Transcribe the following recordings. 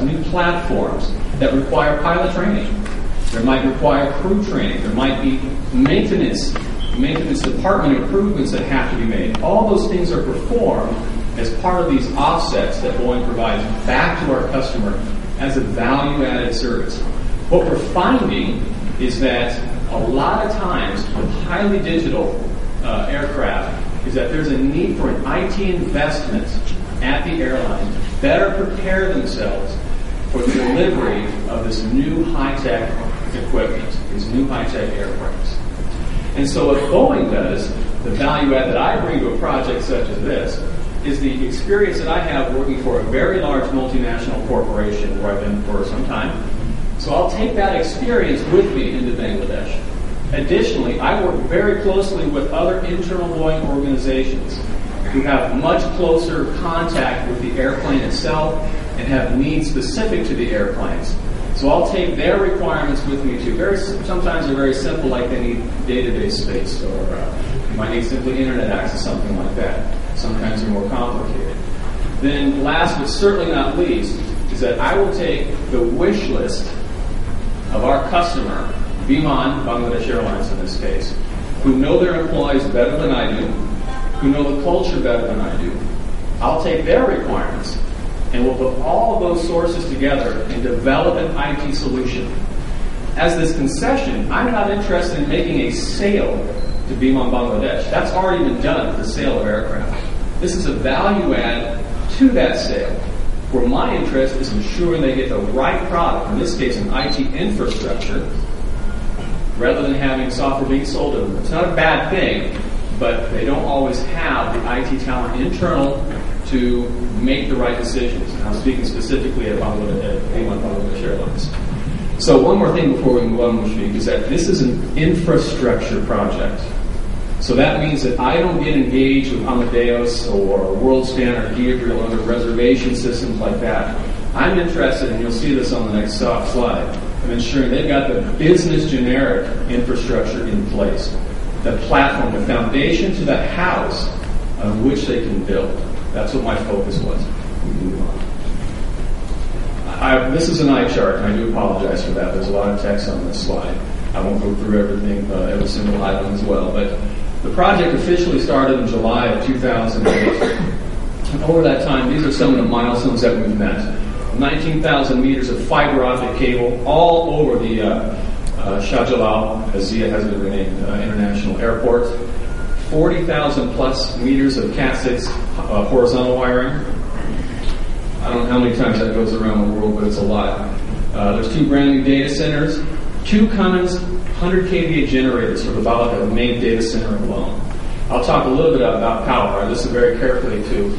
new platforms that require pilot training. There might require crew training. There might be maintenance department improvements that have to be made. All those things are performed as part of these offsets that Boeing provides back to our customer as a value-added service. What we're finding is that a lot of times with highly digital aircraft is that there's a need for an IT investment at the airline to better prepare themselves for the delivery of this new high-tech equipment, these new high-tech airplanes. And so what Boeing does, the value add that I bring to a project such as this, is the experience that I have working for a very large multinational corporation where I've been for some time. So I'll take that experience with me into Bangladesh. Additionally, I work very closely with other internal Boeing organizations who have much closer contact with the airplane itself and have needs specific to the airplanes. So I'll take their requirements with me too. Sometimes they're very simple, like they need database space, or you might need simply internet access, something like that. Sometimes they're more complicated. Then last but certainly not least is that I will take the wish list of our customer, Biman, Bangladesh Airlines in this case, who know their employees better than I do, who know the culture better than I do. I'll take their requirements and we'll put all of those sources together and develop an IT solution. As this concession, I'm not interested in making a sale to Biman Bangladesh. That's already been done with the sale of aircraft. This is a value add to that sale, where my interest is ensuring they get the right product, in this case an IT infrastructure, rather than having software being sold to them. It's not a bad thing, but they don't always have the IT talent internal to make the right decisions. And I'm speaking specifically at Bangladesh Airlines. So one more thing before we move on, Mushfiq, is that this is an infrastructure project. So that means that I don't get engaged with Amadeus or WorldSpan or Gabriel under reservation systems like that. I'm interested, and you'll see this on the next slide, of ensuring they've got the business generic infrastructure in place, the platform, the foundation to the house on which they can build. That's what my focus was. We move on. This is an eye chart, and I do apologize for that. There's a lot of text on this slide. I won't go through everything, every single item as well. But the project officially started in July of 2008. And over that time, these are some of the milestones that we've met. 19,000 meters of fiber optic cable all over the Shah Jalal, as Zia has been renamed, International Airport. 40,000 plus meters of Cat6 horizontal wiring. I don't know how many times that goes around the world, but it's a lot. There's 2 brand new data centers, 2 Cummins 100 kVA generators for the Balaka main data center alone. I'll talk a little bit about power. I listened very carefully to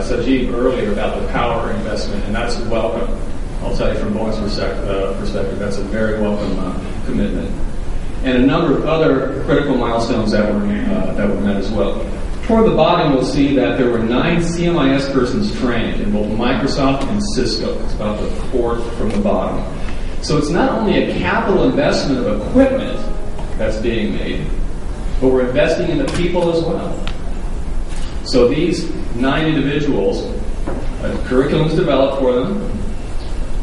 Sajid earlier about the power investment, and that's welcome. I'll tell you from Boeing's perspective, that's a very welcome commitment. And a number of other critical milestones that were met as well. Toward the bottom, you'll see that there were 9 CMIS persons trained in both Microsoft and Cisco. It's about the 4th from the bottom. So it's not only a capital investment of equipment that's being made, but we're investing in the people as well. So these 9 individuals, a curriculum was developed for them,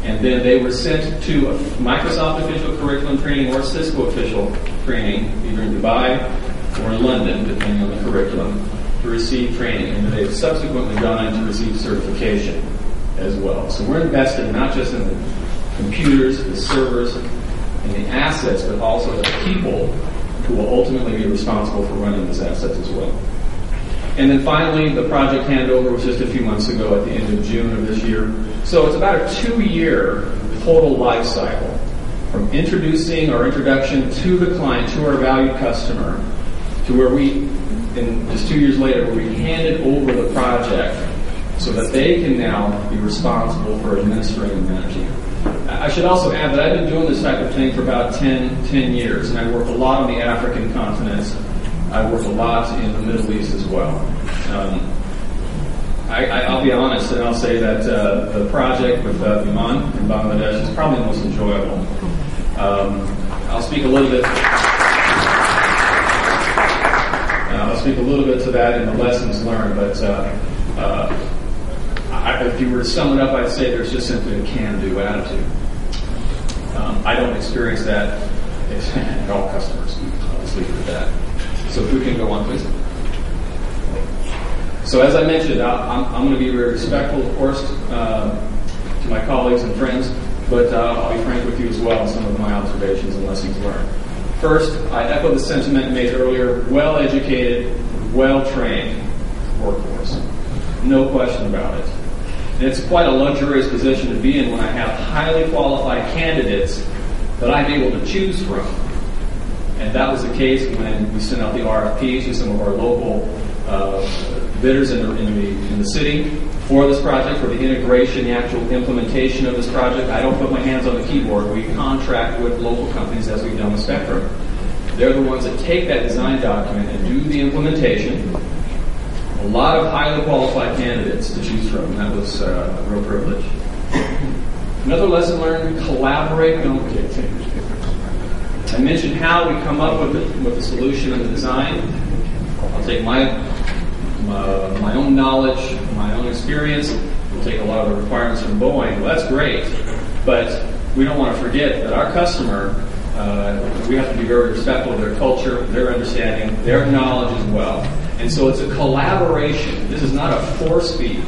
and then they were sent to a Microsoft official curriculum training or Cisco official training, either in Dubai or in London, depending on the curriculum, to receive training. And they've subsequently gone on to receive certification as well. So we're investing not just in the computers, the servers, and the assets, but also the people who will ultimately be responsible for running these assets as well. And then finally, the project handover was just a few months ago at the end of June of this year. So it's about a 2-year total life cycle from introducing our introduction to the client, to our valued customer, to where we, and just 2 years later, where we handed over the project so that they can now be responsible for administering and managing it. I should also add that I've been doing this type of thing for about 10 years, and I work a lot on the African continent. I work a lot in the Middle East as well. I'll be honest, and I'll say that the project with Biman in Bangladesh is probably the most enjoyable. I'll speak a little bit. I'll speak a little bit to that in the lessons learned, but I if you were to sum it up, I'd say there's just simply a can-do attitude. I don't experience that at all customers. I'll just leave it at that. So if we can go on, please. So as I mentioned, I'm going to be very respectful, of course, to my colleagues and friends, but I'll be frank with you as well in some of my observations and lessons learned. First, I echo the sentiment made earlier: well-educated, well-trained workforce. No question about it. And it's quite a luxurious position to be in when I have highly qualified candidates that I'm able to choose from. And that was the case when we sent out the RFPs to some of our local bidders in the city for this project, for the integration, the actual implementation of this project. I don't put my hands on the keyboard. We contract with local companies as we've done with Spectrum. They're the ones that take that design document and do the implementation. A lot of highly qualified candidates to choose from, and that was a real privilege. Another lesson learned: collaborate, don't get things. I mentioned how we come up with the solution and the design. I'll take my own knowledge, my own experience. We'll take a lot of the requirements from Boeing. Well, that's great, but we don't want to forget that our customer, we have to be very respectful of their culture, their understanding, their knowledge as well. And so it's a collaboration. This is not a force feed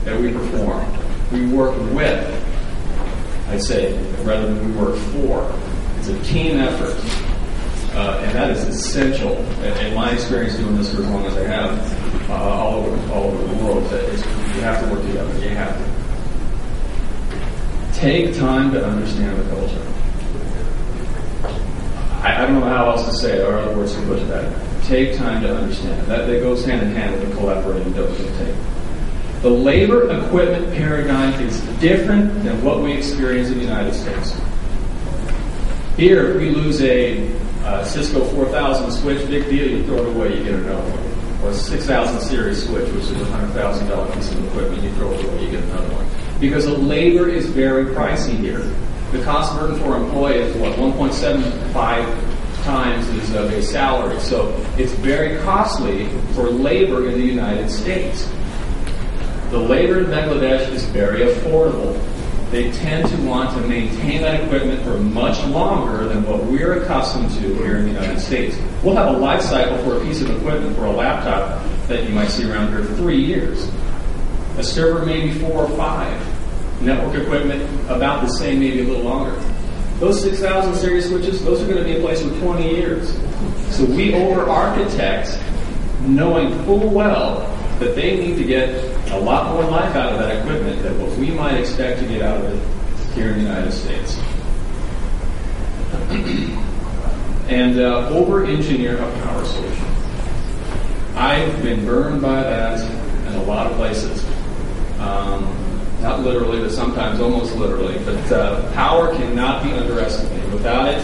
that we perform. We work with, I'd say, rather than we work for. It's a team effort. And that is essential, in my experience doing this for as long as I have, all over the world. You have to work together. You have to. Take time to understand the culture. I don't know how else to say it, or other words to put that. Take time to understand. That goes hand in hand with the collaborating that we can take. The labor equipment paradigm is different than what we experience in the United States. Here, if we lose a Cisco 4000 switch, big deal, you throw it away, you get another one. Or a 6000 series switch, which is a $100,000 piece of equipment, you throw it away, you get another one. Because the labor is very pricey here. The cost burden for an employee is, 1.75 times his base salary. So it's very costly for labor in the United States. The labor in Bangladesh is very affordable. They tend to want to maintain that equipment for much longer than what we're accustomed to here in the United States. We'll have a life cycle for a piece of equipment, for a laptop that you might see around here, 3 years. A server maybe 4 or 5. Network equipment about the same, maybe a little longer. Those 6000 series switches, those are going to be in place for 20 years. So we over-architect knowing full well that they need to get a lot more life out of that equipment than what we might expect to get out of it here in the United States. And over-engineer a power solution. I've been burned by that in a lot of places. Not literally, but sometimes almost literally. But power cannot be underestimated. Without it,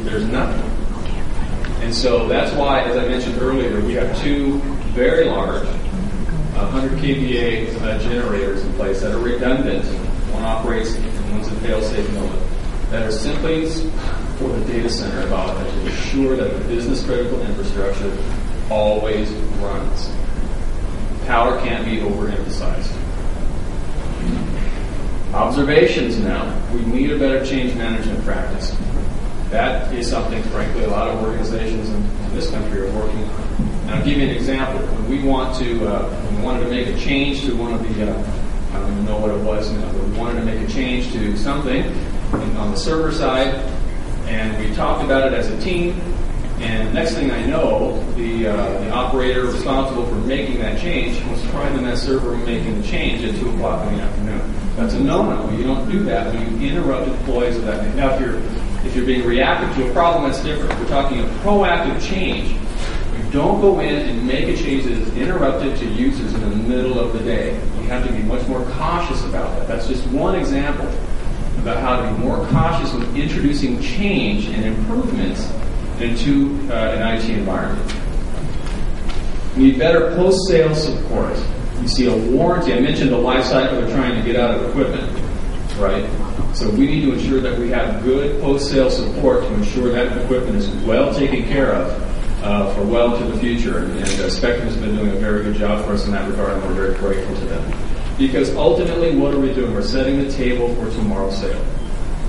there's nothing. And so that's why, as I mentioned earlier, we have 2 very large 100 kVA generators in place that are redundant. One operates and one's a fail-safe mode. That are simply for the data center about to ensure that the business-critical infrastructure always runs. Power can't be overemphasized. Observations now. We need a better change management practice. That is something, frankly, a lot of organizations in this country are working on. And I'll give you an example. When we wanted to make a change to one of the, I don't even know what it was now, but we wanted to make a change to something on the server side, and we talked about it as a team, and next thing I know, the operator responsible for making that change was trying on that server and making the change at 2 o'clock in the afternoon. That's a no-no. You don't do that when you interrupt employees of that. Now, if you're being reactive to a problem, that's different. We're talking a proactive change. You don't go in and make a change that is interrupted to users in the middle of the day. You have to be much more cautious about that. That's just one example about how to be more cautious when introducing change and improvements into an IT environment. We need better post-sale support. You see a warranty. I mentioned the life cycle they're trying to get out of equipment, right? So we need to ensure that we have good post-sale support to ensure that equipment is well taken care of for well into the future. And Spectrum has been doing a very good job for us in that regard, and we're very grateful to them. Because ultimately, what are we doing? We're setting the table for tomorrow's sale.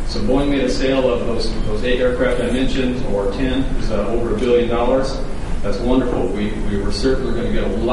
So Boeing made a sale of those 8 aircraft I mentioned, or 10, it was over $1 billion. That's wonderful. We were certainly going to get a lot